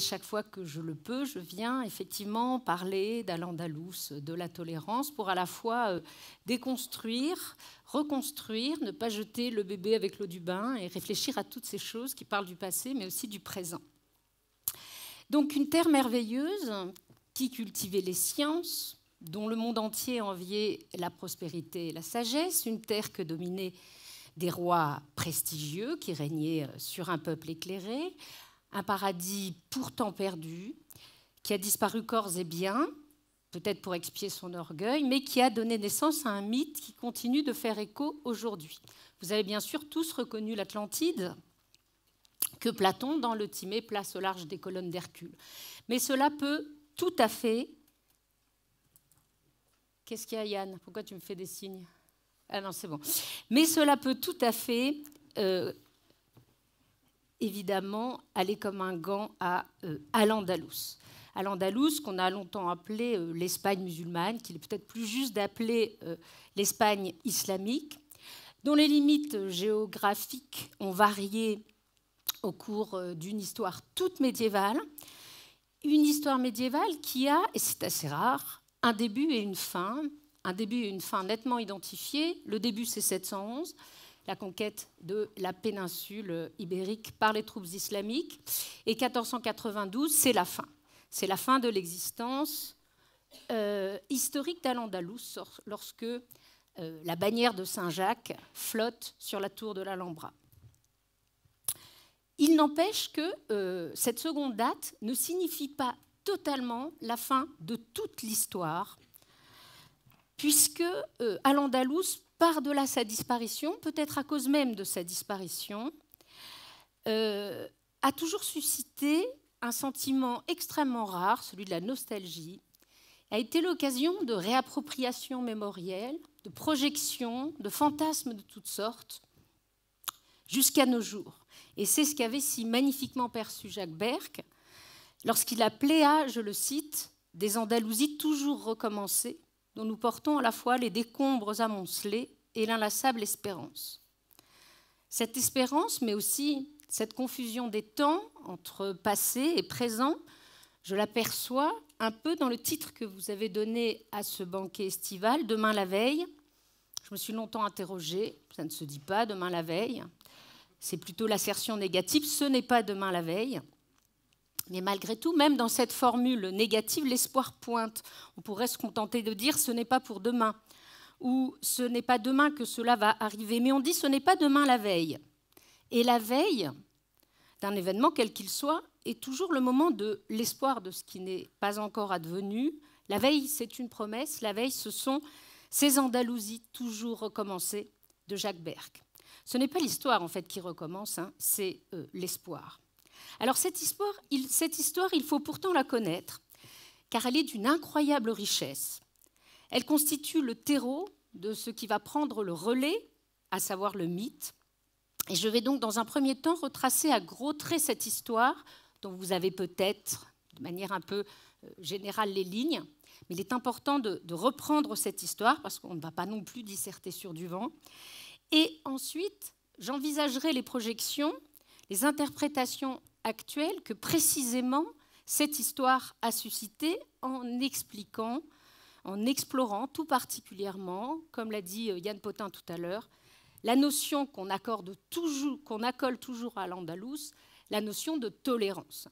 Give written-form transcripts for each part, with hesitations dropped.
chaque fois que je le peux, je viens effectivement parler d'Al-Andalus, de la tolérance, pour à la fois déconstruire, reconstruire, ne pas jeter le bébé avec l'eau du bain et réfléchir à toutes ces choses qui parlent du passé, mais aussi du présent. Donc une terre merveilleuse qui cultivait les sciences, dont le monde entier enviait la prospérité et la sagesse, une terre que dominaient des rois prestigieux qui régnaient sur un peuple éclairé, un paradis pourtant perdu, qui a disparu corps et biens, peut-être pour expier son orgueil, mais qui a donné naissance à un mythe qui continue de faire écho aujourd'hui. Vous avez bien sûr tous reconnu l'Atlantide, que Platon, dans le Timée, place au large des colonnes d'Hercule. Mais cela peut tout à fait... Qu'est-ce qu'il y a, Yann? Pourquoi tu me fais des signes? Ah non, c'est bon. Mais cela peut tout à fait... évidemment, aller comme un gant à l'Andalus. À l'Andalus, qu'on a longtemps appelé l'Espagne musulmane, qu'il est peut-être plus juste d'appeler l'Espagne islamique, dont les limites géographiques ont varié au cours d'une histoire toute médiévale. Une histoire médiévale qui a, et c'est assez rare, un début et une fin nettement identifiés. Le début, c'est 711, la conquête de la péninsule ibérique par les troupes islamiques. Et 1492, c'est la fin. C'est la fin de l'existence historique d'Al-Andalus lorsque la bannière de Saint-Jacques flotte sur la tour de l'Alhambra. Il n'empêche que cette seconde date ne signifie pas totalement la fin de toute l'histoire, puisque Al-Andalus, par-delà sa disparition, peut-être à cause même de sa disparition, a toujours suscité un sentiment extrêmement rare, celui de la nostalgie, a été l'occasion de réappropriation mémorielle, de projections, de fantasmes de toutes sortes, jusqu'à nos jours. Et c'est ce qu'avait si magnifiquement perçu Jacques Berck lorsqu'il appelait à, je le cite, « des Andalousies toujours recommencées », dont nous portons à la fois les décombres amoncelés et l'inlassable espérance. Cette espérance, mais aussi cette confusion des temps entre passé et présent, je l'aperçois un peu dans le titre que vous avez donné à ce banquet estival, « Demain la veille ». Je me suis longtemps interrogée, ça ne se dit pas « demain la veille », c'est plutôt l'assertion négative, ce n'est pas demain la veille. Mais malgré tout, même dans cette formule négative, l'espoir pointe. On pourrait se contenter de dire « ce n'est pas pour demain » ou « ce n'est pas demain que cela va arriver ». Mais on dit « ce n'est pas demain la veille ». Et la veille d'un événement, quel qu'il soit, est toujours le moment de l'espoir de ce qui n'est pas encore advenu. La veille, c'est une promesse. La veille, ce sont ces Andalousies toujours recommencées de Jacques Berck. Ce n'est pas l'histoire, en fait, qui recommence, hein, c'est l'espoir. Alors cette histoire, il faut pourtant la connaître, car elle est d'une incroyable richesse. Elle constitue le terreau de ce qui va prendre le relais, à savoir le mythe. Et je vais donc, dans un premier temps, retracer à gros traits cette histoire, dont vous avez peut-être, de manière un peu générale, les lignes. Mais il est important de reprendre cette histoire, parce qu'on ne va pas non plus disserter sur du vent. Et ensuite, j'envisagerai les projections, les interprétations actuelles que précisément cette histoire a suscité en expliquant, en explorant tout particulièrement, comme l'a dit Yann Potin tout à l'heure, la notion qu'on accole toujours à l'Andalus, la notion de tolérance.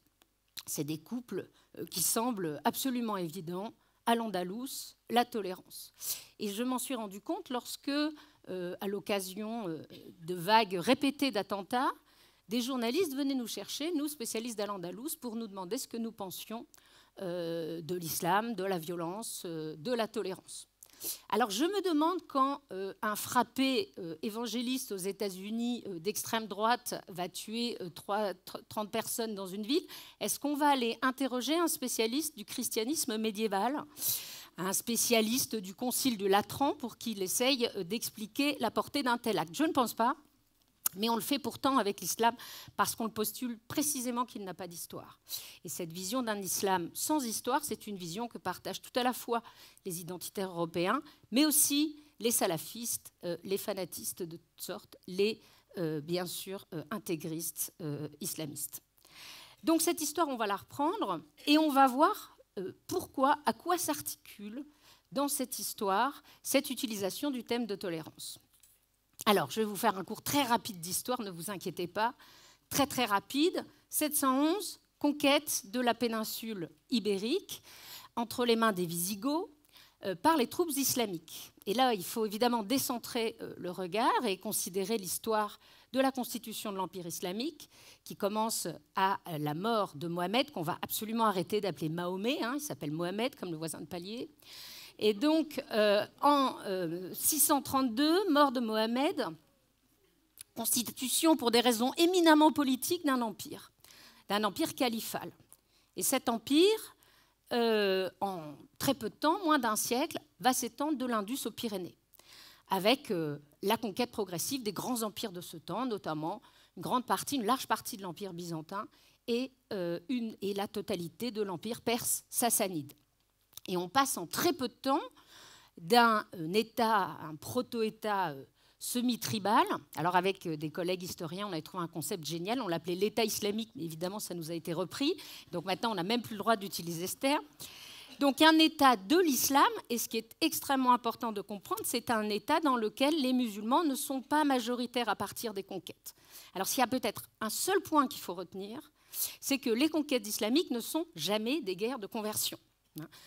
C'est des couples qui semblent absolument évidents. À l'Andalus, la tolérance. Et je m'en suis rendu compte lorsque, à l'occasion de vagues répétées d'attentats, des journalistes venaient nous chercher, nous spécialistes d'Al-Andalus, pour nous demander ce que nous pensions de l'islam, de la violence, de la tolérance. Alors je me demande quand un frappé évangéliste aux États-Unis d'extrême droite va tuer 30 personnes dans une ville, est-ce qu'on va aller interroger un spécialiste du christianisme médiéval, un spécialiste du concile de Latran pour qu'il essaye d'expliquer la portée d'un tel acte? Je ne pense pas. Mais on le fait pourtant avec l'islam parce qu'on le postule précisément qu'il n'a pas d'histoire. Et cette vision d'un islam sans histoire, c'est une vision que partagent tout à la fois les identitaires européens, mais aussi les salafistes, les fanatistes de toutes sortes, les, bien sûr, intégristes islamistes. Donc cette histoire, on va la reprendre et on va voir pourquoi, à quoi s'articule dans cette histoire cette utilisation du thème de tolérance. Alors, je vais vous faire un cours très rapide d'histoire, ne vous inquiétez pas, très très rapide. 711, conquête de la péninsule ibérique entre les mains des Wisigoths par les troupes islamiques. Et là, il faut évidemment décentrer le regard et considérer l'histoire de la constitution de l'Empire islamique, qui commence à la mort de Mohamed, qu'on va absolument arrêter d'appeler Mahomet, il s'appelle Mohamed, comme le voisin de palier. Et donc, en 632, mort de Mohamed, constitution pour des raisons éminemment politiques d'un empire califal. Et cet empire, en très peu de temps, moins d'un siècle, va s'étendre de l'Indus aux Pyrénées, avec la conquête progressive des grands empires de ce temps, notamment une large partie de l'empire byzantin et la totalité de l'empire perse sassanide. Et on passe en très peu de temps d'un un proto-État semi-tribal. Alors avec des collègues historiens, on avait trouvé un concept génial, on l'appelait l'État islamique, mais évidemment ça nous a été repris. Donc maintenant on n'a même plus le droit d'utiliser ce terme. Donc un État de l'islam, et ce qui est extrêmement important de comprendre, c'est un État dans lequel les musulmans ne sont pas majoritaires à partir des conquêtes. Alors s'il y a peut-être un seul point qu'il faut retenir, c'est que les conquêtes islamiques ne sont jamais des guerres de conversion.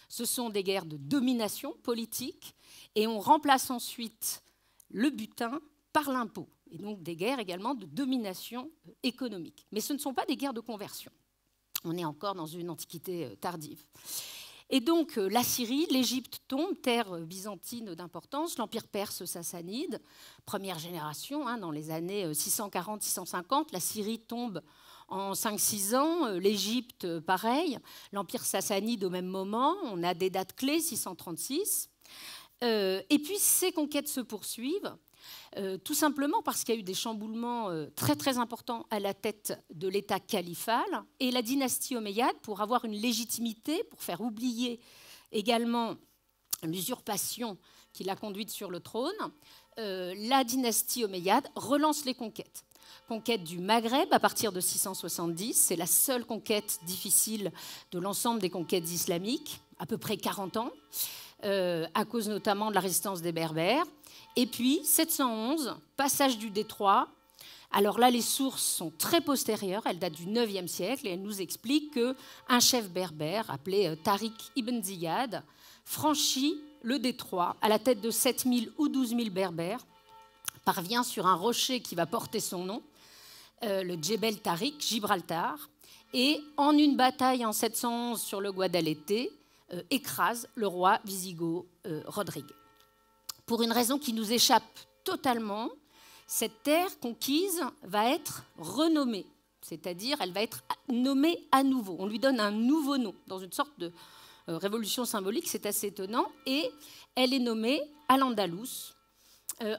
Ce sont des guerres de domination politique, et on remplace ensuite le butin par l'impôt, et donc des guerres également de domination économique. Mais ce ne sont pas des guerres de conversion. On est encore dans une antiquité tardive. Et donc la Syrie, l'Égypte tombe, terre byzantine d'importance, l'empire perse sassanide, première génération, dans les années 640-650, la Syrie tombe en 5-6 ans, l'Égypte pareil, l'empire sassanide au même moment, on a des dates clés, 636. Et puis ces conquêtes se poursuivent, tout simplement parce qu'il y a eu des chamboulements très très importants à la tête de l'État califal, et la dynastie omeyyade, pour avoir une légitimité, pour faire oublier également l'usurpation qui l'a conduite sur le trône, la dynastie omeyyade relance les conquêtes. Conquête du Maghreb à partir de 670, c'est la seule conquête difficile de l'ensemble des conquêtes islamiques, à peu près 40 ans, à cause notamment de la résistance des Berbères. Et puis, 711, passage du détroit. Alors là, les sources sont très postérieures, elles datent du IXe siècle, et elles nous expliquent qu'un chef berbère, appelé Tariq ibn Ziyad, franchit le détroit à la tête de 7000 ou 12 000 berbères, parvient sur un rocher qui va porter son nom, le Djebel Tariq, Gibraltar, et en une bataille en 711 sur le Guadalete, écrase le roi wisigoth Rodrigue. Pour une raison qui nous échappe totalement, cette terre conquise va être renommée, c'est-à-dire elle va être nommée à nouveau. On lui donne un nouveau nom, dans une sorte de révolution symbolique, c'est assez étonnant, et elle est nommée Al-Andalus.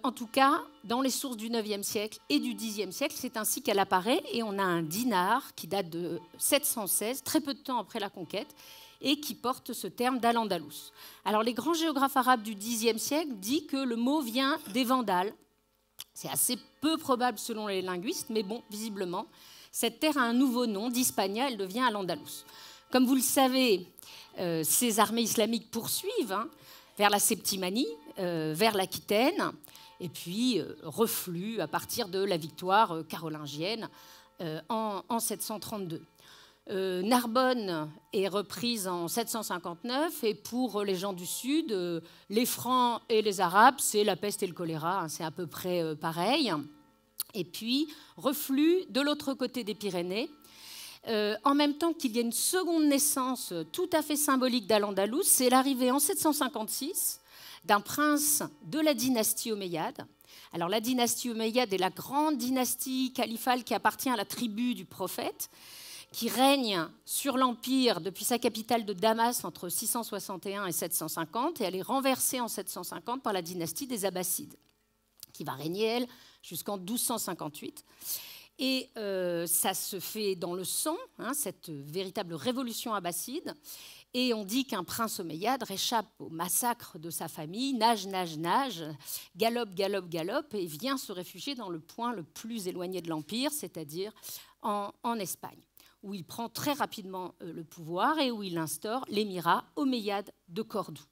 En tout cas, dans les sources du IXe siècle et du Xe siècle, c'est ainsi qu'elle apparaît, et on a un dinar qui date de 716, très peu de temps après la conquête, et qui porte ce terme d'Al-Andalus. Alors les grands géographes arabes du Xe siècle disent que le mot vient des Vandales. C'est assez peu probable selon les linguistes, mais bon, visiblement, cette terre a un nouveau nom, d'Hispania, elle devient Al-Andalus. Comme vous le savez, ces armées islamiques poursuivent vers la Septimanie, vers l'Aquitaine, et puis refluent à partir de la victoire carolingienne en 732. Narbonne est reprise en 759, et pour les gens du Sud, les Francs et les Arabes, c'est la peste et le choléra, c'est à peu près pareil. Et puis, reflux de l'autre côté des Pyrénées, en même temps qu'il y a une seconde naissance tout à fait symbolique d'Al-Andalus, c'est l'arrivée en 756 d'un prince de la dynastie omeyyade. Alors la dynastie omeyyade est la grande dynastie califale qui appartient à la tribu du prophète, qui règne sur l'Empire depuis sa capitale de Damas entre 661 et 750, et elle est renversée en 750 par la dynastie des Abbassides, qui va régner, elle, jusqu'en 1258. Et ça se fait dans le sang, cette véritable révolution abbasside, et on dit qu'un prince omeyyade réchappe au massacre de sa famille, nage, galope, et vient se réfugier dans le point le plus éloigné de l'Empire, c'est-à-dire en Espagne. où il prend très rapidement le pouvoir et où il instaure l'émirat omeyyade de Cordoue.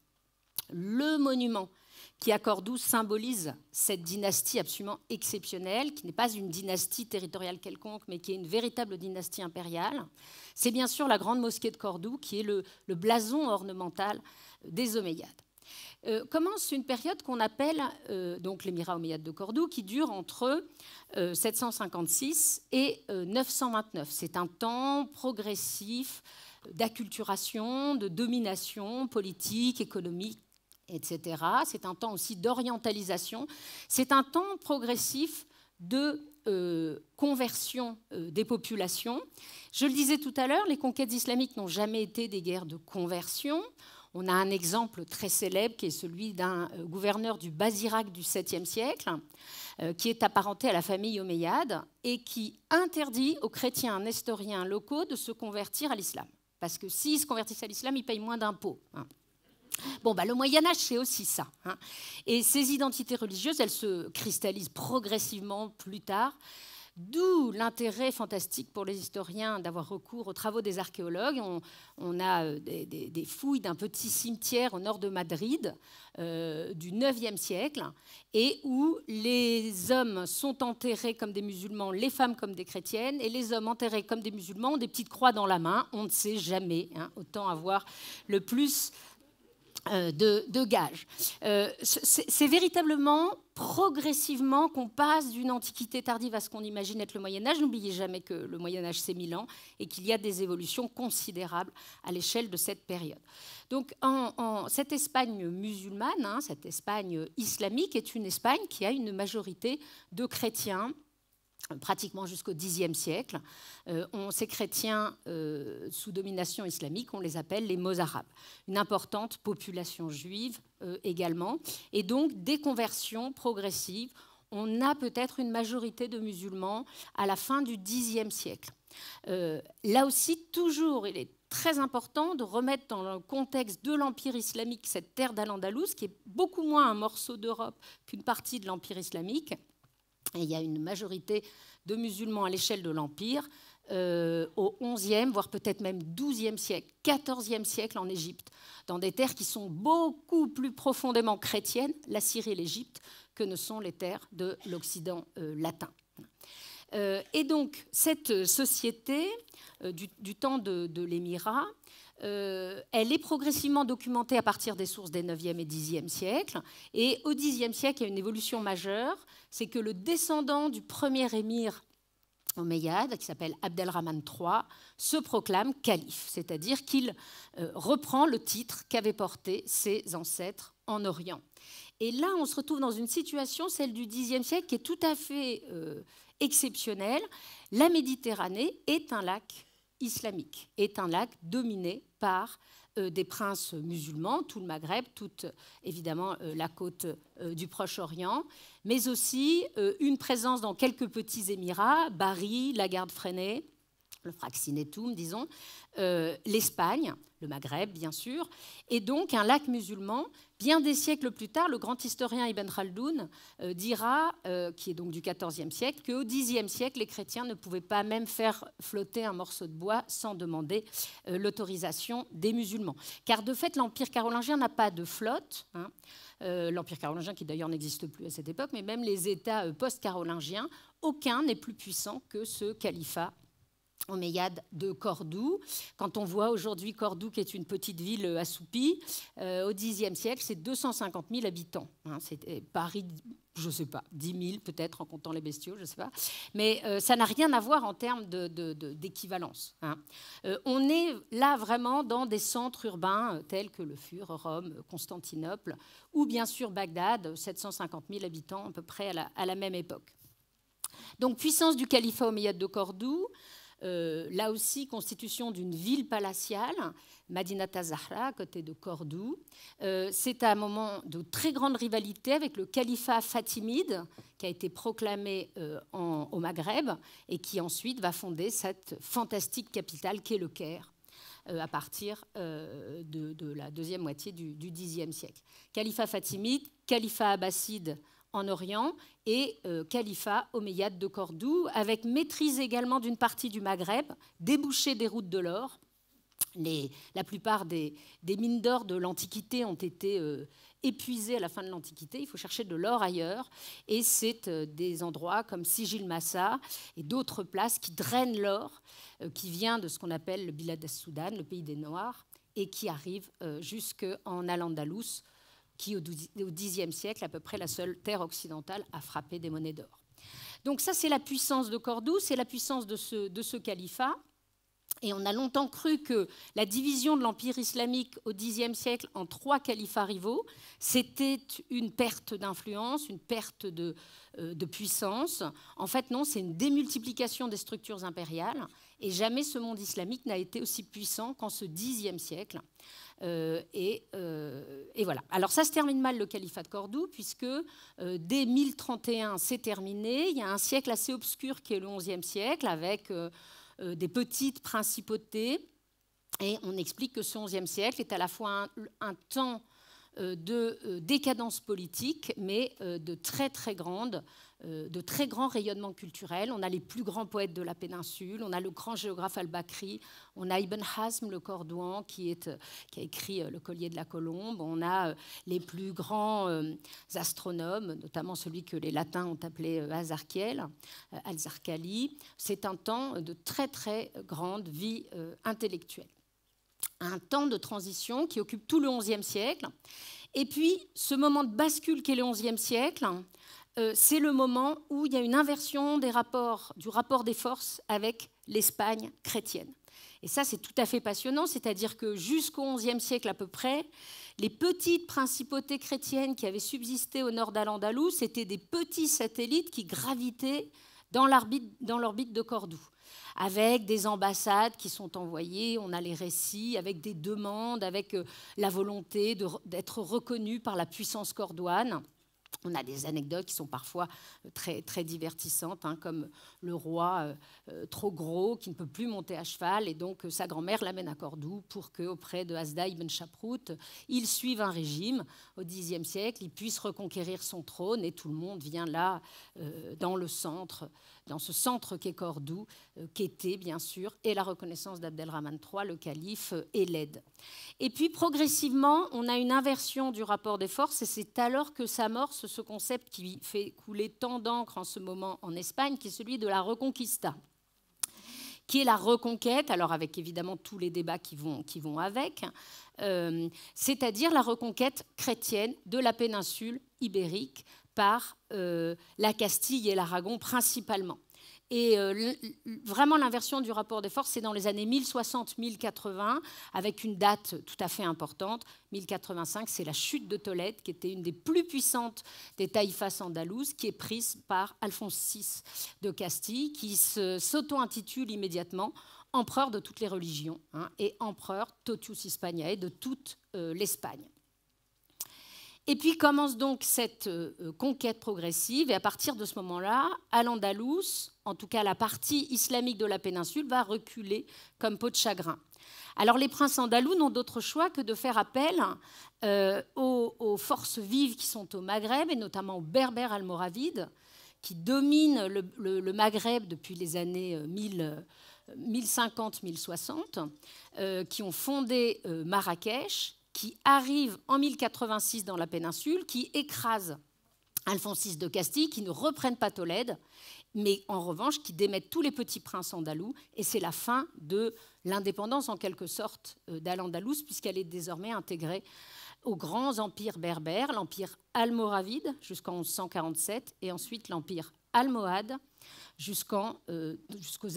Le monument qui à Cordoue symbolise cette dynastie absolument exceptionnelle, qui n'est pas une dynastie territoriale quelconque, mais qui est une véritable dynastie impériale. C'est bien sûr la grande mosquée de Cordoue, qui est le blason ornemental des Omeyyades. Commence une période qu'on appelle donc l'émirat omeyyade de Cordoue, qui dure entre 756 et 929. C'est un temps progressif d'acculturation, de domination politique, économique, etc. C'est un temps aussi d'orientalisation. C'est un temps progressif de conversion des populations. Je le disais tout à l'heure, les conquêtes islamiques n'ont jamais été des guerres de conversion. On a un exemple très célèbre qui est celui d'un gouverneur du Bazirak du 7e siècle, qui est apparenté à la famille omeyyade et qui interdit aux chrétiens nestoriens locaux de se convertir à l'islam. Parce que s'ils se convertissent à l'islam, ils payent moins d'impôts. Bon, le Moyen-Âge, c'est aussi ça. Et ces identités religieuses, elles se cristallisent progressivement plus tard, d'où l'intérêt fantastique pour les historiens d'avoir recours aux travaux des archéologues. On a des fouilles d'un petit cimetière au nord de Madrid du 9e siècle, et où les hommes sont enterrés comme des musulmans, les femmes comme des chrétiennes, et les hommes enterrés comme des musulmans ont des petites croix dans la main. On ne sait jamais, autant avoir le plus de gages. C'est véritablement progressivement qu'on passe d'une antiquité tardive à ce qu'on imagine être le Moyen-Âge. N'oubliez jamais que le Moyen-Âge, c'est 1000 ans et qu'il y a des évolutions considérables à l'échelle de cette période. Donc, cette Espagne musulmane, cette Espagne islamique, est une Espagne qui a une majorité de chrétiens, pratiquement jusqu'au Xe siècle. Ces chrétiens sous domination islamique, on les appelle les Mozarabes. Une importante population juive également. Et donc, des conversions progressives. On a peut-être une majorité de musulmans à la fin du Xe siècle. Là aussi, toujours, il est très important de remettre dans le contexte de l'Empire islamique cette terre d'Al-Andalus, qui est beaucoup moins un morceau d'Europe qu'une partie de l'Empire islamique. Et il y a une majorité de musulmans à l'échelle de l'Empire au XIe, voire peut-être même XIIe siècle, XIVe siècle en Égypte, dans des terres qui sont beaucoup plus profondément chrétiennes, la Syrie et l'Égypte, que ne sont les terres de l'Occident latin. Et donc, cette société du temps de l'émirat, elle est progressivement documentée à partir des sources des 9e et 10e siècles. Et au 10e siècle, il y a une évolution majeure, c'est que le descendant du premier émir omeyyade, qui s'appelle Abdelrahman III, se proclame calife, c'est-à-dire qu'il reprend le titre qu'avaient porté ses ancêtres en Orient. Et là, on se retrouve dans une situation, celle du Xe siècle, qui est tout à fait exceptionnelle. La Méditerranée est un lac islamique, est un lac dominé par des princes musulmans, tout le Maghreb, toute évidemment la côte du Proche-Orient, mais aussi une présence dans quelques petits émirats, Bari, la Garde-Freinet, le Fraxinetum, disons, l'Espagne, le Maghreb, bien sûr, et donc un lac musulman. Bien des siècles plus tard, le grand historien Ibn Khaldoun dira, qui est donc du XIVe siècle, qu'au Xe siècle, les chrétiens ne pouvaient pas même faire flotter un morceau de bois sans demander l'autorisation des musulmans. Car de fait, l'Empire carolingien n'a pas de flotte. L'Empire carolingien, qui d'ailleurs n'existe plus à cette époque, mais même les États post-carolingiens, aucun n'est plus puissant que ce califat omeyyade de Cordoue. Quand on voit aujourd'hui Cordoue, qui est une petite ville assoupie, au Xe siècle, c'est 250 000 habitants. C'est Paris, je ne sais pas, 10 000 peut-être en comptant les bestiaux, je ne sais pas. Mais ça n'a rien à voir en termes d'équivalence. On est là vraiment dans des centres urbains tels que le Fur, Rome, Constantinople, ou bien sûr Bagdad, 750 000 habitants à peu près à la même époque. Donc puissance du califat omeyyade de Cordoue, là aussi, constitution d'une ville palatiale, Madinat az-Zahra, à côté de Cordoue. C'est un moment de très grande rivalité avec le califat fatimide, qui a été proclamé au Maghreb, et qui ensuite va fonder cette fantastique capitale qu'est le Caire, à partir de la deuxième moitié du Xe siècle. Califat fatimide, califat abbasside en Orient et califat omeyyade de Cordoue, avec maîtrise également d'une partie du Maghreb, débouché des routes de l'or. La plupart des mines d'or de l'Antiquité ont été épuisées à la fin de l'Antiquité. Il faut chercher de l'or ailleurs. Et c'est des endroits comme Sijil Massa et d'autres places qui drainent l'or, qui vient de ce qu'on appelle le Bilad al-Soudan, le pays des Noirs, et qui arrive jusqu'en Al-Andalus, qui au Xe siècle, à peu près la seule terre occidentale à frapper des monnaies d'or. Donc ça, c'est la puissance de Cordoue, c'est la puissance de ce califat. Et on a longtemps cru que la division de l'Empire islamique au Xe siècle en 3 califats rivaux, c'était une perte d'influence, une perte de puissance. En fait, non, c'est une démultiplication des structures impériales. Et jamais ce monde islamique n'a été aussi puissant qu'en ce Xe siècle. Et voilà. Alors ça se termine mal, le califat de Cordoue, puisque dès 1031, c'est terminé. Il y a un siècle assez obscur qui est le XIe siècle, avec des petites principautés. Et on explique que ce XIe siècle est à la fois un temps de décadence politique, mais de très grands rayonnements culturels. On a les plus grands poètes de la péninsule, on a le grand géographe al-Bakri, on a Ibn Hazm le Cordouan qui a écrit Le Collier de la Colombe, on a les plus grands astronomes, notamment celui que les latins ont appelé Azarkiel, Al-Zarqali. C'est un temps de très grande vie intellectuelle. Un temps de transition qui occupe tout le XIe siècle. Et puis, ce moment de bascule qu'est le XIe siècle, c'est le moment où il y a une inversion du rapport des forces avec l'Espagne chrétienne. Et ça, c'est tout à fait passionnant, c'est-à-dire que jusqu'au XIe siècle à peu près, les petites principautés chrétiennes qui avaient subsisté au nord d'Al-Andalus, c'était des petits satellites qui gravitaient dans l'orbite de Cordoue, avec des ambassades qui sont envoyées, on a les récits, avec des demandes, avec la volonté d'être reconnu par la puissance cordoine. On a des anecdotes qui sont parfois très divertissantes, hein, comme le roi trop gros qui ne peut plus monter à cheval, et donc sa grand-mère l'amène à Cordoue pour qu'auprès de Hasda ibn Chaprout, il suive un régime au Xe siècle, il puisse reconquérir son trône, et tout le monde vient là dans ce centre qu'est Cordoue, qu'était bien sûr, et la reconnaissance d'Abdelrahman III, le calife, et l'aide. Et puis progressivement, on a une inversion du rapport des forces, et c'est alors que s'amorce ce concept qui fait couler tant d'encre en ce moment en Espagne, qui est celui de la Reconquista, qui est la reconquête, alors avec évidemment tous les débats qui vont avec, c'est-à-dire la reconquête chrétienne de la péninsule ibérique par la Castille et l'Aragon principalement. Et vraiment, l'inversion du rapport des forces, c'est dans les années 1060-1080, avec une date tout à fait importante. 1085, c'est la chute de Tolède, qui était une des plus puissantes des taïfas andalouses, qui est prise par Alphonse VI de Castille, qui s'auto-intitule immédiatement empereur de toutes les religions, hein, et empereur totius Hispaniae de toute l'Espagne. Et puis commence donc cette conquête progressive, et à partir de ce moment-là, Al-Andalus, en tout cas la partie islamique de la péninsule, va reculer comme peau de chagrin. Alors les princes andalous n'ont d'autre choix que de faire appel aux forces vives qui sont au Maghreb, et notamment aux berbères almoravides, qui dominent le Maghreb depuis les années 1050-1060, qui ont fondé Marrakech, qui arrive en 1086 dans la péninsule, qui écrase Alphonse VI de Castille, qui ne reprennent pas Tolède, mais en revanche qui démettent tous les petits princes andalous, et c'est la fin de l'indépendance en quelque sorte d'Al-Andalus, puisqu'elle est désormais intégrée aux grands empires berbères, l'empire almoravide jusqu'en 1147, et ensuite l'empire almohade jusqu'aux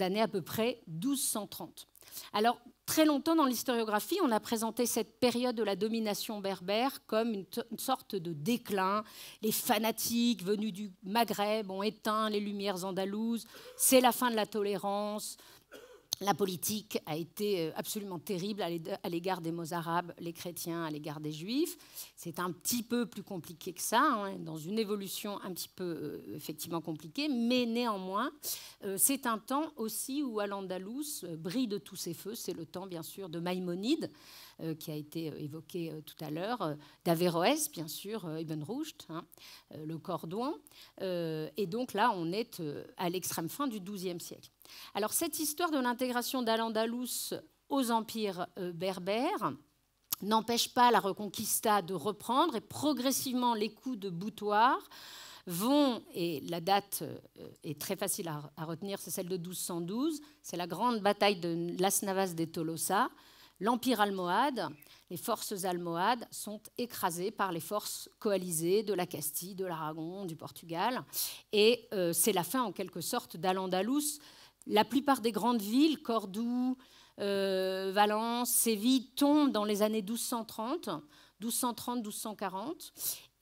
années à peu près 1230. Alors, très longtemps dans l'historiographie, on a présenté cette période de la domination berbère comme une sorte de déclin. Les fanatiques venus du Maghreb ont éteint les lumières andalouses. C'est la fin de la tolérance. La politique a été absolument terrible à l'égard des Mozarabes, les chrétiens, à l'égard des juifs. C'est un petit peu plus compliqué que ça, hein, dans une évolution un petit peu effectivement compliquée, mais néanmoins, c'est un temps aussi où Al-Andalus brille de tous ses feux. C'est le temps, bien sûr, de Maïmonide, qui a été évoqué tout à l'heure, d'Averroès, bien sûr, Ibn Rushd, hein, le Cordon. Et donc là, on est à l'extrême fin du XIIe siècle. Alors, cette histoire de l'intégration d'Al-Andalus aux empires berbères n'empêche pas la Reconquista de reprendre, et progressivement, les coups de boutoir vont, et la date est très facile à retenir, c'est celle de 1212, c'est la grande bataille de Las Navas de Tolosa. L'empire almohade, les forces almohades sont écrasées par les forces coalisées de la Castille, de l'Aragon, du Portugal, et c'est la fin en quelque sorte d'Al-Andalus. La plupart des grandes villes, Cordoue, Valence, Séville, tombent dans les années 1230, 1240,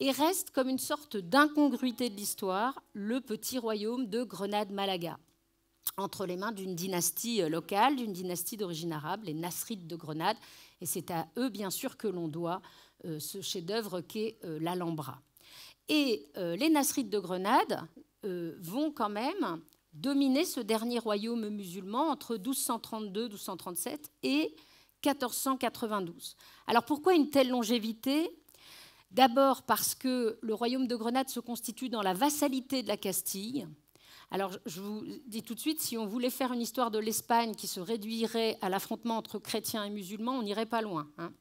et reste comme une sorte d'incongruité de l'histoire le petit royaume de Grenade-Malaga, entre les mains d'une dynastie locale, d'une dynastie d'origine arabe, les Nasrides de Grenade, et c'est à eux, bien sûr, que l'on doit ce chef-d'œuvre qu'est l'Alhambra. Et les Nasrides de Grenade vont quand même dominer ce dernier royaume musulman entre 1232, 1237 et 1492. Alors pourquoi une telle longévité ? D'abord parce que le royaume de Grenade se constitue dans la vassalité de la Castille. Alors je vous dis tout de suite, si on voulait faire une histoire de l'Espagne qui se réduirait à l'affrontement entre chrétiens et musulmans, on n'irait pas loin, hein.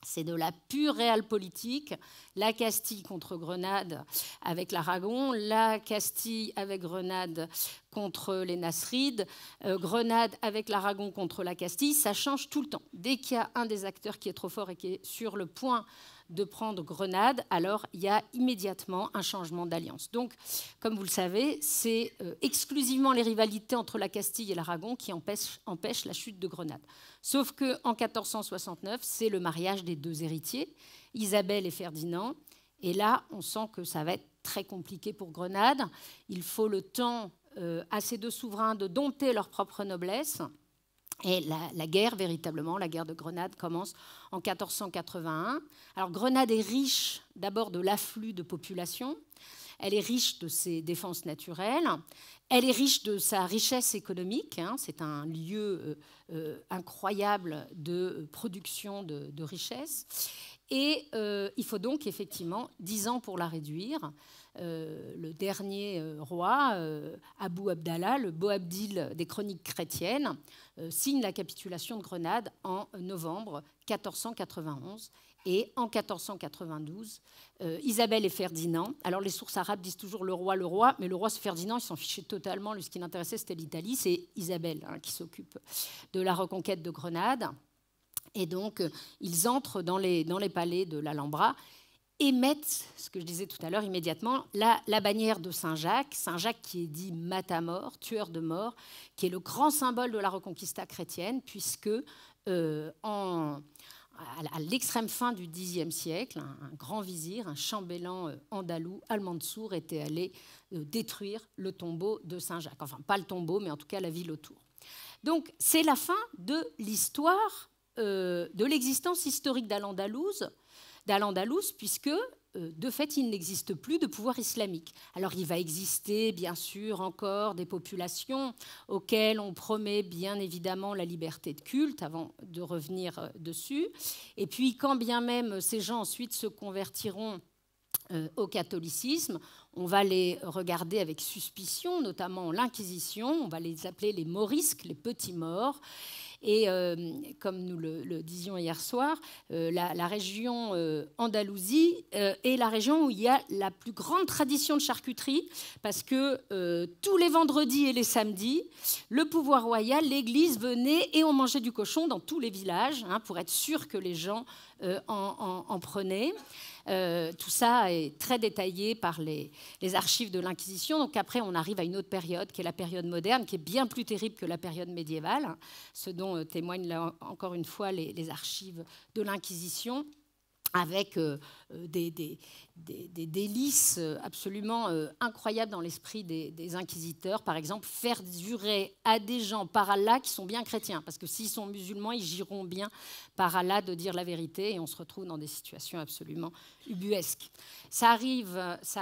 C'est de la pure réalpolitique, la Castille contre Grenade avec l'Aragon, la Castille avec Grenade contre les Nasrides, Grenade avec l'Aragon contre la Castille, ça change tout le temps. Dès qu'il y a un des acteurs qui est trop fort et qui est sur le point de prendre Grenade, alors il y a immédiatement un changement d'alliance. Donc, comme vous le savez, c'est exclusivement les rivalités entre la Castille et l'Aragon qui empêchent la chute de Grenade. Sauf qu'en 1469, c'est le mariage des deux héritiers, Isabelle et Ferdinand. Et là, on sent que ça va être très compliqué pour Grenade. Il faut le temps à ces deux souverains de dompter leur propre noblesse. Et la guerre, véritablement, la guerre de Grenade commence en 1481. Alors Grenade est riche d'abord de l'afflux de population, elle est riche de ses défenses naturelles, elle est riche de sa richesse économique, hein, c'est un lieu incroyable de production de richesses. Et il faut donc effectivement 10 ans pour la réduire. Le dernier roi, Abou Abdallah, le Boabdil des chroniques chrétiennes, signe la capitulation de Grenade en novembre 1491. Et en 1492, Isabelle et Ferdinand, alors les sources arabes disent toujours le roi, mais le roi Ferdinand, il s'en fichait totalement. Lui, ce qui l'intéressait, c'était l'Italie. C'est Isabelle, hein, qui s'occupe de la reconquête de Grenade. Et donc, ils entrent dans les palais de l'Alhambra et mettent, ce que je disais tout à l'heure, immédiatement, la bannière de Saint-Jacques, Saint-Jacques qui est dit matamor, tueur de mort, qui est le grand symbole de la Reconquista chrétienne, puisque à l'extrême fin du Xe siècle, un grand vizir, un chambellan andalou, Al-Mansour, était allé détruire le tombeau de Saint-Jacques. Enfin, pas le tombeau, mais en tout cas la ville autour. Donc, c'est la fin de l'histoire de l'existence historique d'Al-Andalus, puisque de fait, il n'existe plus de pouvoir islamique. Alors, il va exister, bien sûr, encore des populations auxquelles on promet bien évidemment la liberté de culte, avant de revenir dessus. Et puis, quand bien même ces gens ensuite se convertiront au catholicisme, on va les regarder avec suspicion, notamment l'Inquisition. On va les appeler les morisques, les petits morts. Et comme nous le disions hier soir, la région Andalousie est la région où il y a la plus grande tradition de charcuterie, parce que tous les vendredis et les samedis, le pouvoir royal, l'Église venait et on mangeait du cochon dans tous les villages, hein, pour être sûr que les gens en prenaient. Tout ça est très détaillé par les archives de l'Inquisition. Donc après, on arrive à une autre période, qui est la période moderne, qui est bien plus terrible que la période médiévale, hein, ce dont témoignent là, encore une fois les archives de l'Inquisition. avec des délices absolument incroyables dans l'esprit des inquisiteurs. Par exemple, faire jurer à des gens par Allah qui sont bien chrétiens, parce que s'ils sont musulmans, ils jureront bien par Allah de dire la vérité, et on se retrouve dans des situations absolument ubuesques. Ça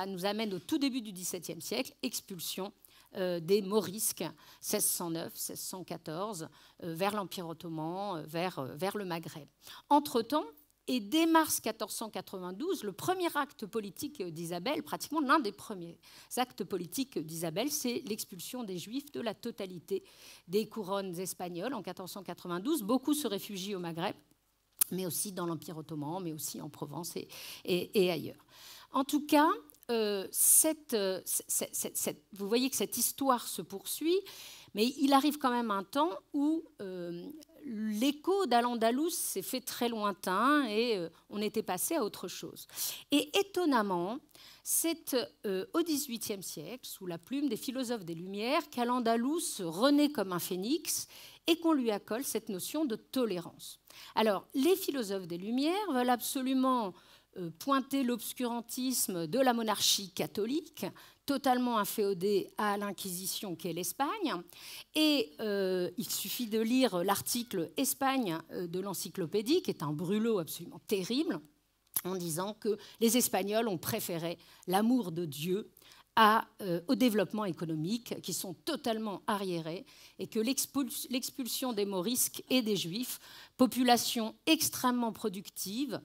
nous amène au tout début du XVIIe siècle, expulsion des Morisques, 1609-1614, vers l'Empire ottoman, vers le Maghreb. Entre-temps, et dès mars 1492, le premier acte politique d'Isabelle, pratiquement l'un des premiers actes politiques d'Isabelle, c'est l'expulsion des Juifs de la totalité des couronnes espagnoles en 1492. Beaucoup se réfugient au Maghreb, mais aussi dans l'Empire ottoman, mais aussi en Provence et ailleurs. En tout cas, vous voyez que cette histoire se poursuit, mais il arrive quand même un temps où l'écho d'Al-Andalus s'est fait très lointain et on était passé à autre chose. Et étonnamment, c'est au XVIIIe siècle, sous la plume des philosophes des Lumières, qu'Al-Andalus renaît comme un phénix et qu'on lui accole cette notion de tolérance. Alors, les philosophes des Lumières veulent absolument pointer l'obscurantisme de la monarchie catholique, totalement inféodée à l'Inquisition qu'est l'Espagne. Et il suffit de lire l'article Espagne de l'encyclopédie, qui est un brûlot absolument terrible, en disant que les Espagnols ont préféré l'amour de Dieu au développement économique, qui sont totalement arriérés, et que l'expulsion des Morisques et des Juifs, population extrêmement productive,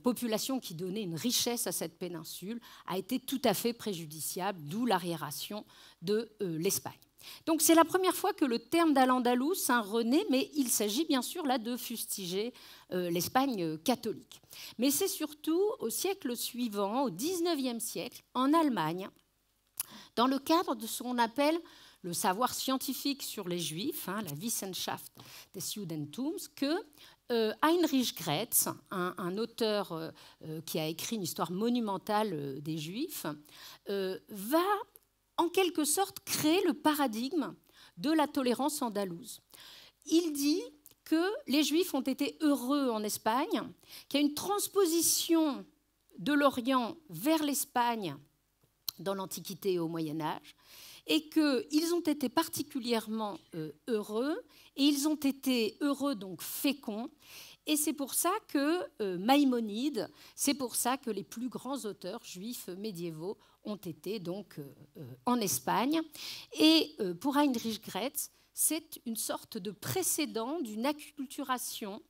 population qui donnait une richesse à cette péninsule, a été tout à fait préjudiciable, d'où l'arriération de l'Espagne. Donc c'est la première fois que le terme d'Al-Andalus renaît, mais il s'agit bien sûr là de fustiger l'Espagne catholique. Mais c'est surtout au siècle suivant, au XIXe siècle, en Allemagne, dans le cadre de ce qu'on appelle le savoir scientifique sur les Juifs, la Wissenschaft des Judentums, que Heinrich Graetz, un auteur qui a écrit une histoire monumentale des Juifs, va en quelque sorte créer le paradigme de la tolérance andalouse. Il dit que les Juifs ont été heureux en Espagne, qu'il y a une transposition de l'Orient vers l'Espagne dans l'Antiquité et au Moyen-Âge, et qu'ils ont été particulièrement heureux, et ils ont été heureux, donc féconds, et c'est pour ça que Maïmonide, c'est pour ça que les plus grands auteurs juifs médiévaux ont été donc en Espagne. Et pour Heinrich Graetz, c'est une sorte de précédent d'une acculturation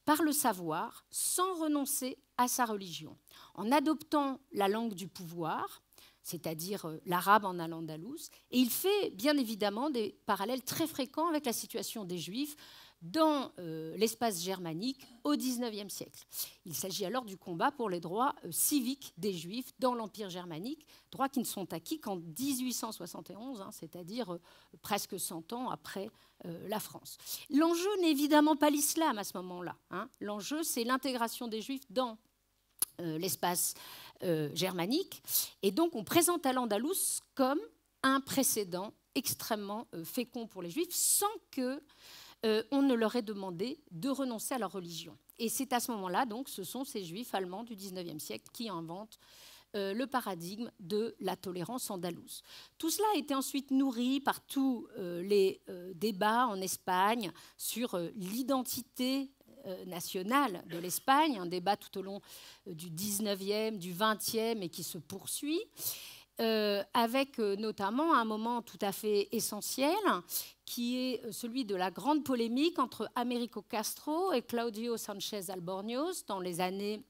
par le savoir sans renoncer à sa religion, en adoptant la langue du pouvoir, c'est-à-dire l'arabe en Al-Andalus, et il fait bien évidemment des parallèles très fréquents avec la situation des Juifs dans l'espace germanique au XIXe siècle. Il s'agit alors du combat pour les droits civiques des Juifs dans l'Empire germanique, droits qui ne sont acquis qu'en 1871, c'est-à-dire presque 100 ans après la France. L'enjeu n'est évidemment pas l'islam à ce moment-là. L'enjeu, c'est l'intégration des Juifs dans l'espace germanique. Et donc, on présente Al-Andalus comme un précédent extrêmement fécond pour les Juifs, sans que on ne leur ait demandé de renoncer à leur religion. Et c'est à ce moment-là, donc, ce sont ces Juifs allemands du XIXe siècle qui inventent le paradigme de la tolérance andalouse. Tout cela a été ensuite nourri par tous les débats en Espagne sur l'identité nationale de l'Espagne, un débat tout au long du XIXe, du XXe et qui se poursuit, avec notamment un moment tout à fait essentiel qui est celui de la grande polémique entre Américo Castro et Claudio Sánchez Albornoz dans les années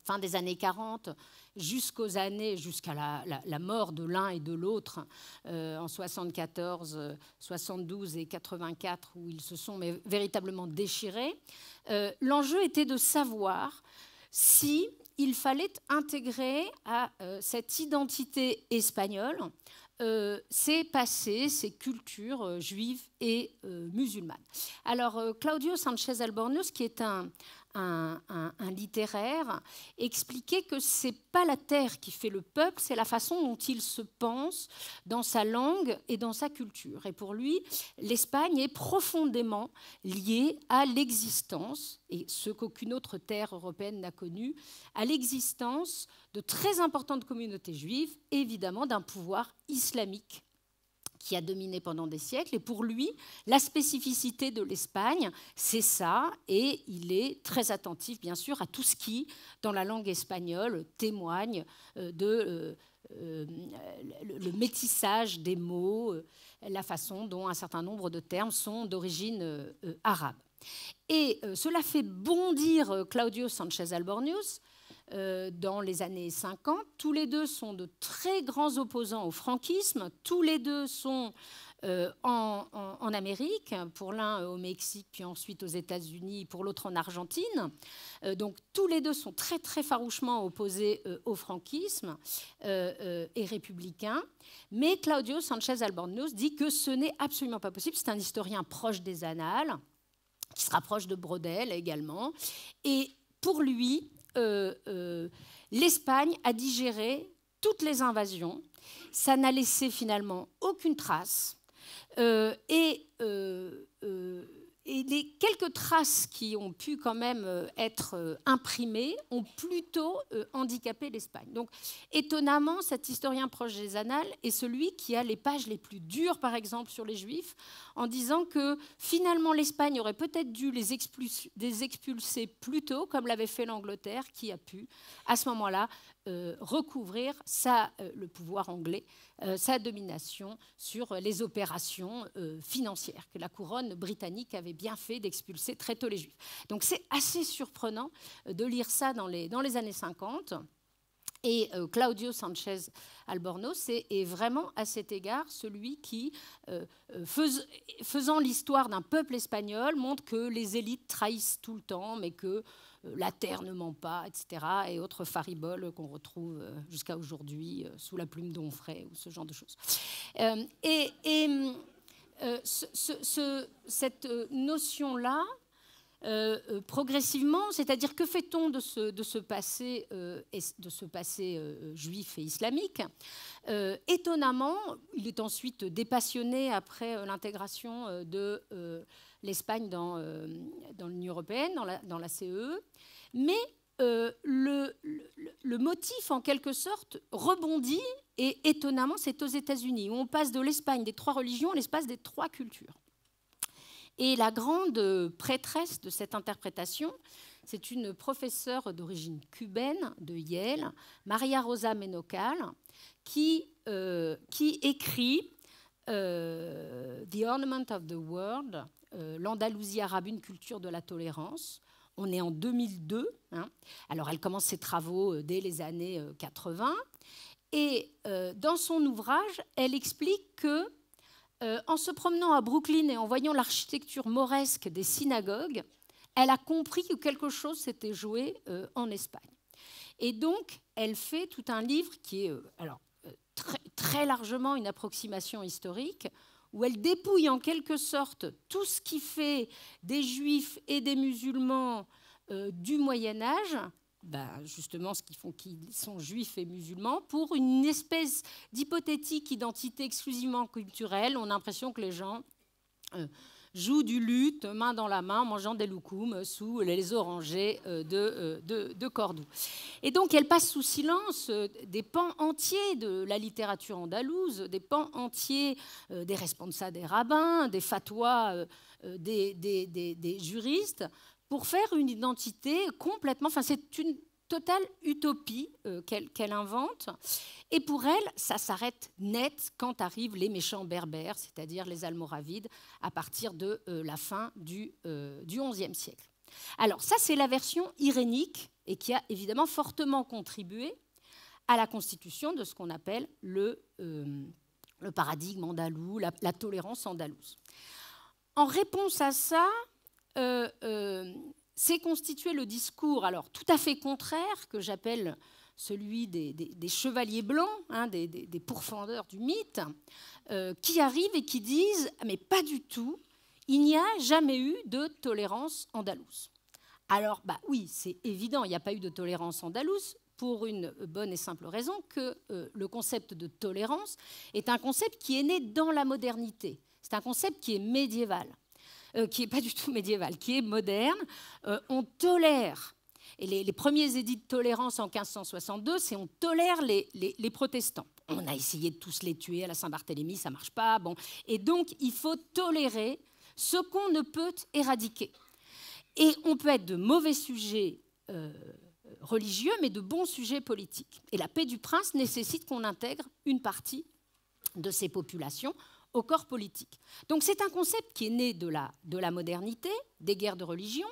fin des années 40 jusqu'à la mort de l'un et de l'autre en 74, 72 et 84 où ils se sont véritablement déchirés. L'enjeu était de savoir si il fallait intégrer à cette identité espagnole ces passés, ces cultures juives et musulmanes. Alors, Claudio Sánchez Albornoz, qui est un un littéraire, expliquait que ce n'est pas la terre qui fait le peuple, c'est la façon dont il se pense dans sa langue et dans sa culture. Et pour lui, l'Espagne est profondément liée à l'existence, et ce qu'aucune autre terre européenne n'a connu, à l'existence de très importantes communautés juives, et évidemment d'un pouvoir islamique qui a dominé pendant des siècles. Et pour lui, la spécificité de l'Espagne, c'est ça, et il est très attentif, bien sûr, à tout ce qui, dans la langue espagnole, témoigne le métissage des mots, la façon dont un certain nombre de termes sont d'origine arabe. Et cela fait bondir Claudio Sánchez Albornoz, dans les années 50. Tous les deux sont de très grands opposants au franquisme. Tous les deux sont en Amérique, pour l'un au Mexique, puis ensuite aux États-Unis, pour l'autre en Argentine. Donc tous les deux sont très, très farouchement opposés au franquisme et républicains. Mais Claudio Sánchez Albornoz dit que ce n'est absolument pas possible. C'est un historien proche des annales, qui se rapproche de Braudel également. Et pour lui, l'Espagne a digéré toutes les invasions. Ça n'a laissé finalement aucune trace. Et les quelques traces qui ont pu quand même être imprimées ont plutôt handicapé l'Espagne. Donc, étonnamment, cet historien proche des annales est celui qui a les pages les plus dures, par exemple, sur les Juifs, en disant que finalement l'Espagne aurait peut-être dû les expulser plus tôt, comme l'avait fait l'Angleterre, qui a pu, à ce moment-là, recouvrir le pouvoir anglais, sa domination sur les opérations financières, que la couronne britannique avait bien fait d'expulser très tôt les Juifs. Donc c'est assez surprenant de lire ça dans les années 50. Et Claudio Sánchez Albornoz est vraiment à cet égard celui qui, faisant l'histoire d'un peuple espagnol, montre que les élites trahissent tout le temps, mais que la terre ne ment pas, etc. Et autres fariboles qu'on retrouve jusqu'à aujourd'hui sous la plume d'Onfray ou ce genre de choses. Cette notion-là, progressivement, c'est-à-dire que fait-on de ce passé juif et islamique? Étonnamment, il est ensuite dépassionné après l'intégration de l'Espagne dans l'Union européenne, dans la CE, mais le motif, en quelque sorte, rebondit, et étonnamment, c'est aux États-Unis, où on passe de l'Espagne des trois religions à l'espace des trois cultures. Et la grande prêtresse de cette interprétation, c'est une professeure d'origine cubaine de Yale, Maria Rosa Menocal, qui écrit The Ornament of the World, l'Andalousie arabe, une culture de la tolérance. On est en 2002. Alors, elle commence ses travaux dès les années 80. Et dans son ouvrage, elle explique que en se promenant à Brooklyn et en voyant l'architecture mauresque des synagogues, elle a compris que quelque chose s'était joué en Espagne. Et donc, elle fait tout un livre qui est très, très largement une approximation historique, où elle dépouille en quelque sorte tout ce qui fait des Juifs et des musulmans du Moyen-Âge, justement ce qui font qu'ils sont juifs et musulmans, pour une espèce d'hypothétique identité exclusivement culturelle. On a l'impression que les gens jouent du luth, main dans la main, mangeant des loukoums sous les orangers de Cordoue. Et donc elle passe sous silence des pans entiers de la littérature andalouse, des pans entiers des responsas des rabbins, des fatwas des juristes, pour faire une identité complètement... Enfin, c'est une totale utopie qu'elle invente. Et pour elle, ça s'arrête net quand arrivent les méchants berbères, c'est-à-dire les Almoravides, à partir de la fin du XIe siècle. Alors, ça, c'est la version irénique, et qui a évidemment fortement contribué à la constitution de ce qu'on appelle le paradigme andalou, la tolérance andalouse. En réponse à ça, s'est constitué le discours, alors tout à fait contraire, que j'appelle celui des chevaliers blancs, des pourfendeurs du mythe, qui arrivent et qui disent « mais pas du tout, il n'y a jamais eu de tolérance andalouse ». Alors, oui, c'est évident, il n'y a pas eu de tolérance andalouse pour une bonne et simple raison que le concept de tolérance est un concept qui est né dans la modernité. C'est un concept qui est médiéval, qui n'est pas du tout médiéval, qui est moderne. On tolère, et les premiers édits de tolérance en 1562, c'est on tolère les protestants. On a essayé de tous les tuer à la Saint-Barthélemy, ça ne marche pas. Bon. Et donc, il faut tolérer ce qu'on ne peut éradiquer. Et on peut être de mauvais sujets religieux, mais de bons sujets politiques. Et la paix du prince nécessite qu'on intègre une partie de ces populations au corps politique. Donc c'est un concept qui est né de la modernité, des guerres de religion,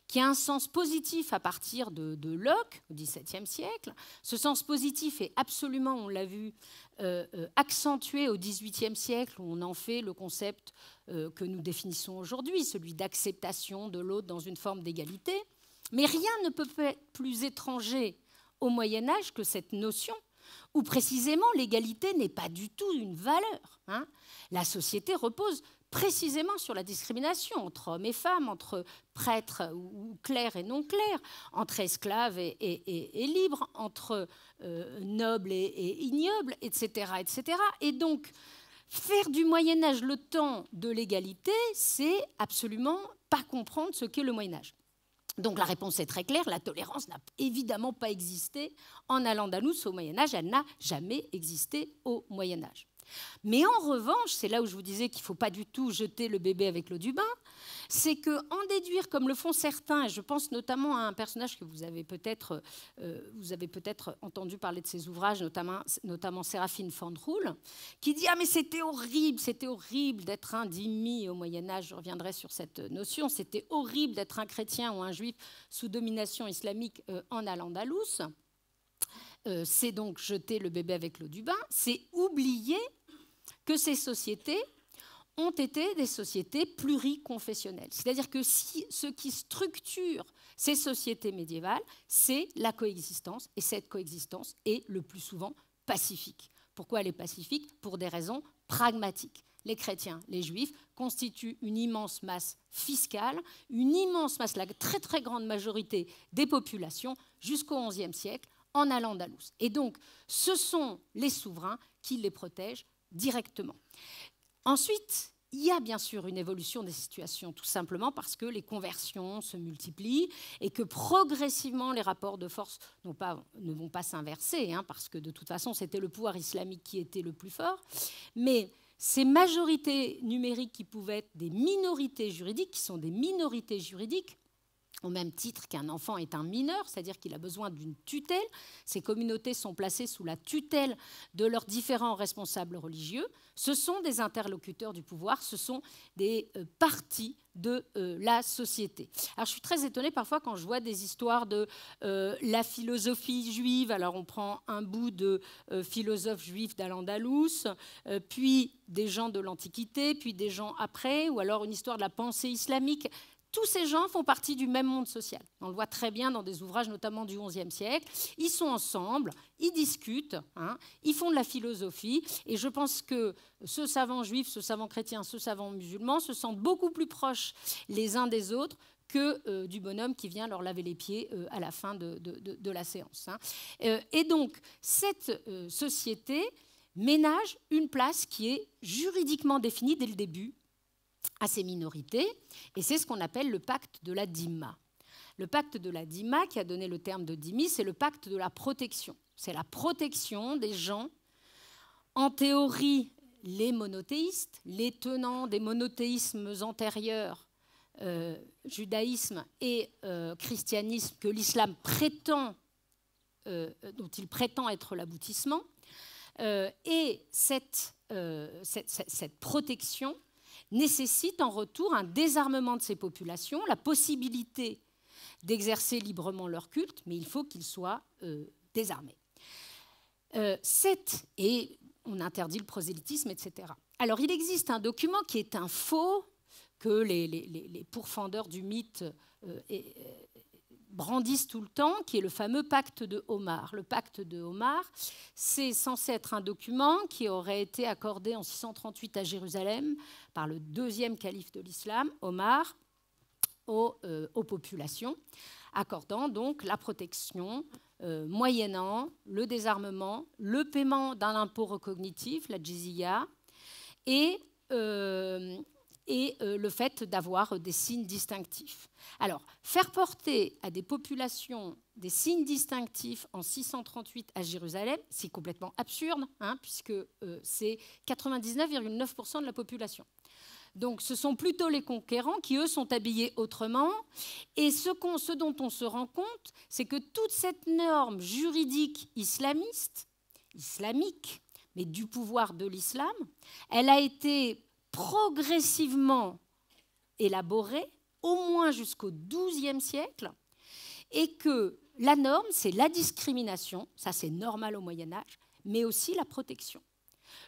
qui a un sens positif à partir de Locke, au XVIIe siècle. Ce sens positif est absolument, on l'a vu, accentué au XVIIIe siècle, où on en fait le concept que nous définissons aujourd'hui, celui d'acceptation de l'autre dans une forme d'égalité. Mais rien ne peut être plus étranger au Moyen-Âge que cette notion où précisément l'égalité n'est pas du tout une valeur. La société repose précisément sur la discrimination entre hommes et femmes, entre prêtres ou clercs et non clercs, entre esclaves et libres, entre nobles et ignobles, etc., etc. Et donc, faire du Moyen-Âge le temps de l'égalité, c'est absolument pas comprendre ce qu'est le Moyen-Âge. Donc la réponse est très claire, la tolérance n'a évidemment pas existé en Al-Andalus au Moyen-Âge, elle n'a jamais existé au Moyen-Âge. Mais en revanche, c'est là où je vous disais qu'il ne faut pas du tout jeter le bébé avec l'eau du bain, c'est qu'en déduire, comme le font certains, et je pense notamment à un personnage que vous avez peut-être entendu parler de ses ouvrages, notamment Séraphine van Roel, qui dit « Ah mais c'était horrible d'être un dhimmi au Moyen-Âge », je reviendrai sur cette notion, c'était horrible d'être un chrétien ou un juif sous domination islamique en Al-Andalus. C'est donc jeter le bébé avec l'eau du bain, c'est oublier que ces sociétés ont été des sociétés pluriconfessionnelles. C'est-à-dire que ce qui structure ces sociétés médiévales, c'est la coexistence, et cette coexistence est le plus souvent pacifique. Pourquoi elle est pacifique ? Pour des raisons pragmatiques. Les chrétiens, les juifs constituent une immense masse fiscale, une immense masse, la très très grande majorité des populations, jusqu'au XIe siècle, en Al-Andalus. Et donc, ce sont les souverains qui les protègent directement. Ensuite, il y a bien sûr une évolution des situations, tout simplement parce que les conversions se multiplient et que progressivement les rapports de force ne vont pas s'inverser, parce que de toute façon c'était le pouvoir islamique qui était le plus fort. Mais ces majorités numériques qui pouvaient être des minorités juridiques, qui sont des minorités juridiques, au même titre qu'un enfant est un mineur, c'est-à-dire qu'il a besoin d'une tutelle. Ces communautés sont placées sous la tutelle de leurs différents responsables religieux. Ce sont des interlocuteurs du pouvoir, ce sont des parties de la société. Alors, je suis très étonnée parfois quand je vois des histoires de la philosophie juive. Alors, on prend un bout de philosophes juifs d'Al-Andalus, puis des gens de l'Antiquité, puis des gens après, ou alors une histoire de la pensée islamique. Tous ces gens font partie du même monde social. On le voit très bien dans des ouvrages, notamment du XIe siècle. Ils sont ensemble, ils discutent, ils font de la philosophie. Et je pense que ce savant juif, ce savant chrétien, ce savant musulman se sentent beaucoup plus proches les uns des autres que du bonhomme qui vient leur laver les pieds à la fin de la séance. Et donc, cette société ménage une place qui est juridiquement définie dès le début à ces minorités, et c'est ce qu'on appelle le pacte de la dhimma. Le pacte de la dhimma, qui a donné le terme de dhimmi, c'est le pacte de la protection. C'est la protection des gens, en théorie, les monothéistes, les tenants des monothéismes antérieurs, judaïsme et christianisme, que l'islam prétend, dont il prétend être l'aboutissement, et cette protection nécessite en retour un désarmement de ces populations, la possibilité d'exercer librement leur culte, mais il faut qu'ils soient désarmés. Et on interdit le prosélytisme, etc. Alors, il existe un document qui est un faux, que les pourfendeurs du mythe brandissent tout le temps, qui est le fameux pacte de Omar. Le pacte de Omar, c'est censé être un document qui aurait été accordé en 638 à Jérusalem par le deuxième calife de l'islam, Omar, aux populations, accordant donc la protection, moyennant le désarmement, le paiement d'un impôt recognitif, la jizya, et le fait d'avoir des signes distinctifs. Alors, faire porter à des populations des signes distinctifs en 638 à Jérusalem, c'est complètement absurde, puisque c'est 99,9% de la population. Donc, ce sont plutôt les conquérants qui, eux, sont habillés autrement. Et ce dont on se rend compte, c'est que toute cette norme juridique islamique, mais du pouvoir de l'islam, elle a été progressivement élaborée, au moins jusqu'au XIIe siècle, et que la norme, c'est la discrimination, ça c'est normal au Moyen-Âge, mais aussi la protection.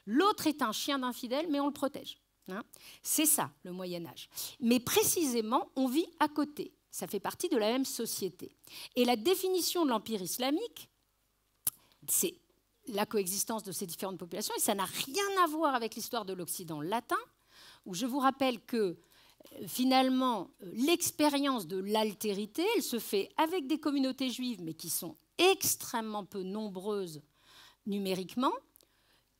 L'autre est un chien d'infidèle, mais on le protège. C'est ça, le Moyen-Âge. Mais précisément, on vit à côté. Ça fait partie de la même société. Et la définition de l'Empire islamique, c'est la coexistence de ces différentes populations, et ça n'a rien à voir avec l'histoire de l'Occident latin, où je vous rappelle que, finalement, l'expérience de l'altérité, elle se fait avec des communautés juives, mais qui sont extrêmement peu nombreuses numériquement,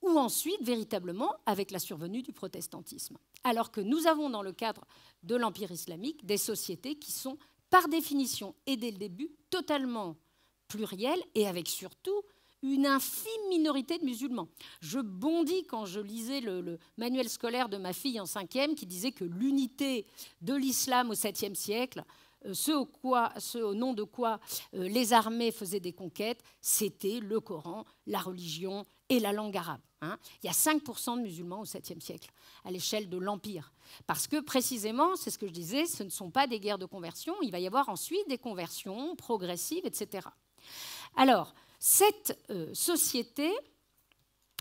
ou ensuite, véritablement, avec la survenue du protestantisme. Alors que nous avons, dans le cadre de l'Empire islamique, des sociétés qui sont, par définition et dès le début, totalement plurielles et avec surtout une infime minorité de musulmans. Je bondis quand je lisais le manuel scolaire de ma fille en 5e qui disait que l'unité de l'islam au 7e siècle, ce au nom de quoi les armées faisaient des conquêtes, c'était le Coran, la religion et la langue arabe. Il y a 5% de musulmans au 7e siècle, à l'échelle de l'Empire. Parce que, précisément, c'est ce que je disais, ce ne sont pas des guerres de conversion, il va y avoir ensuite des conversions progressives, etc. Alors, cette société,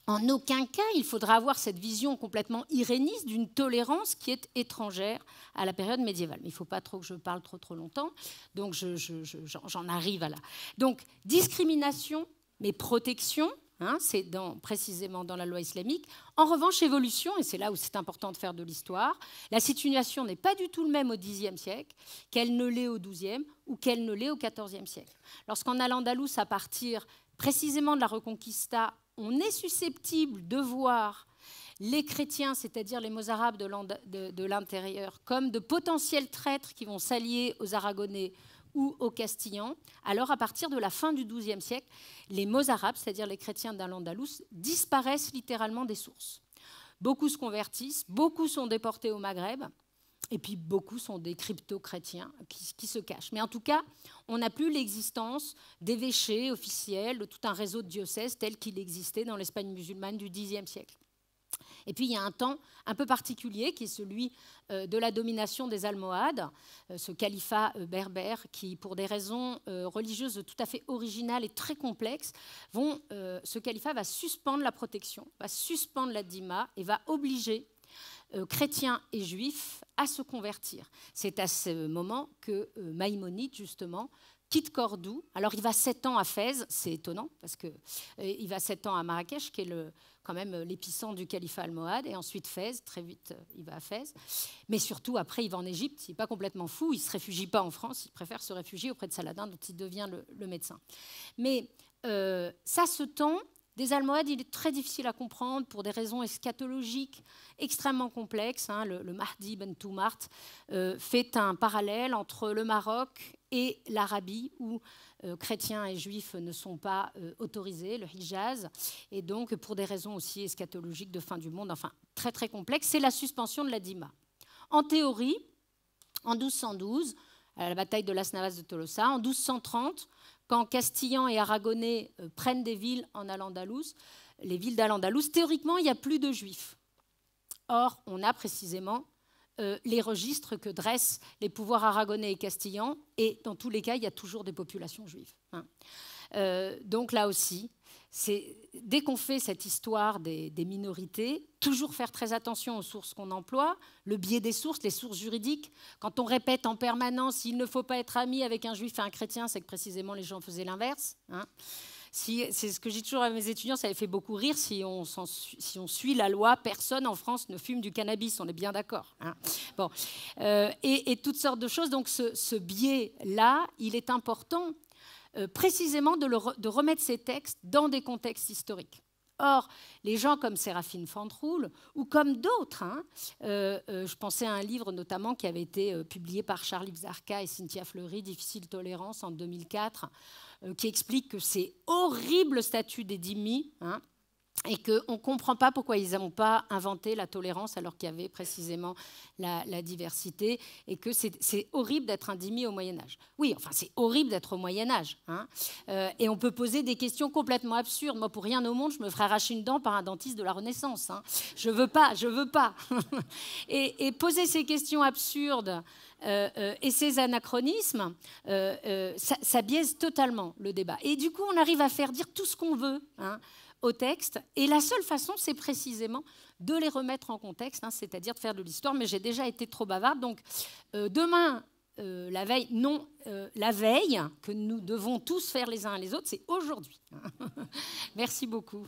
en aucun cas, il faudra avoir cette vision complètement iréniste d'une tolérance qui est étrangère à la période médiévale. Mais il ne faut pas trop que je parle trop longtemps, donc j'en arrive à là. Donc, discrimination, mais protection, c'est précisément dans la loi islamique. En revanche, évolution, et c'est là où c'est important de faire de l'histoire, la situation n'est pas du tout le même au Xe siècle qu'elle ne l'est au XIIe ou qu'elle ne l'est au XIVe siècle. Lorsqu'en Al-Andalus, à partir précisément de la Reconquista, on est susceptible de voir les chrétiens, c'est-à-dire les Mozarabes de l'intérieur, comme de potentiels traîtres qui vont s'allier aux Aragonais ou aux Castillans, alors à partir de la fin du XIIe siècle, les Mozarabes, c'est-à-dire les chrétiens d'Al-Andalus, disparaissent littéralement des sources. Beaucoup se convertissent, beaucoup sont déportés au Maghreb, et puis beaucoup sont des crypto-chrétiens qui se cachent. Mais en tout cas, on n'a plus l'existence d'évêchés officiels, de tout un réseau de diocèses tel qu'il existait dans l'Espagne musulmane du Xe siècle. Et puis, il y a un temps un peu particulier qui est celui de la domination des Almohades, ce califat berbère qui, pour des raisons religieuses tout à fait originales et très complexes, ce califat va suspendre la protection, va suspendre la dîma et va obliger chrétiens et juifs à se convertir. C'est à ce moment que Maïmonide, justement, quitte Cordoue. Alors, il va 7 ans à Fès, c'est étonnant, parce qu'il va 7 ans à Marrakech, qui est quand même l'épicentre du califat almohade, et ensuite Fès, très vite, il va à Fès. Mais surtout, après, il va en Égypte, il n'est pas complètement fou, il ne se réfugie pas en France, il préfère se réfugier auprès de Saladin, dont il devient le médecin. Mais ça, ce temps des Almohades, il est très difficile à comprendre pour des raisons eschatologiques extrêmement complexes. Le Mahdi ibn Toumart fait un parallèle entre le Maroc et l'Arabie, où chrétiens et juifs ne sont pas autorisés, le Hijaz, et donc pour des raisons aussi eschatologiques de fin du monde, enfin très très complexes, c'est la suspension de la dîma. En théorie, en 1212, à la bataille de Las Navas de Tolosa, en 1230, quand Castillans et Aragonais prennent des villes en Al-Andalus, les villes d'Al-Andalus, théoriquement, il n'y a plus de juifs. Or, on a précisément les registres que dressent les pouvoirs aragonais et castillans, et dans tous les cas, il y a toujours des populations juives. Donc là aussi, dès qu'on fait cette histoire des minorités, toujours faire très attention aux sources qu'on emploie, le biais des sources, les sources juridiques. Quand on répète en permanence « il ne faut pas être ami avec un juif et un chrétien », c'est que précisément les gens faisaient l'inverse. c'est ce que je dis toujours à mes étudiants, ça les fait beaucoup rire, si on suit la loi, personne en France ne fume du cannabis, on est bien d'accord. Hein. Bon. Et toutes sortes de choses. Donc ce biais-là, il est important précisément de remettre ces textes dans des contextes historiques. Or, les gens comme Séraphine Fantroul, ou comme d'autres, hein, je pensais à un livre notamment qui avait été publié par Charles-Yves Zarka et Cynthia Fleury, Difficile tolérance, en 2004, qui explique que c'est horrible le statut des dhimmis, hein, et qu'on ne comprend pas pourquoi ils n'ont pas inventé la tolérance alors qu'il y avait précisément la diversité, et que c'est horrible d'être un dhimmi au Moyen-Âge. Oui, enfin, c'est horrible d'être au Moyen-Âge. Hein, et on peut poser des questions complètement absurdes. Moi, pour rien au monde, je me ferais arracher une dent par un dentiste de la Renaissance. Hein. Je veux pas. Et poser ces questions absurdes et ces anachronismes, ça biaise totalement le débat. Et du coup, on arrive à faire dire tout ce qu'on veut, hein, au texte, et la seule façon, c'est précisément de les remettre en contexte, hein, c'est-à-dire de faire de l'histoire, mais j'ai déjà été trop bavarde, donc demain, la veille, la veille que nous devons tous faire les uns les autres, c'est aujourd'hui. Merci beaucoup.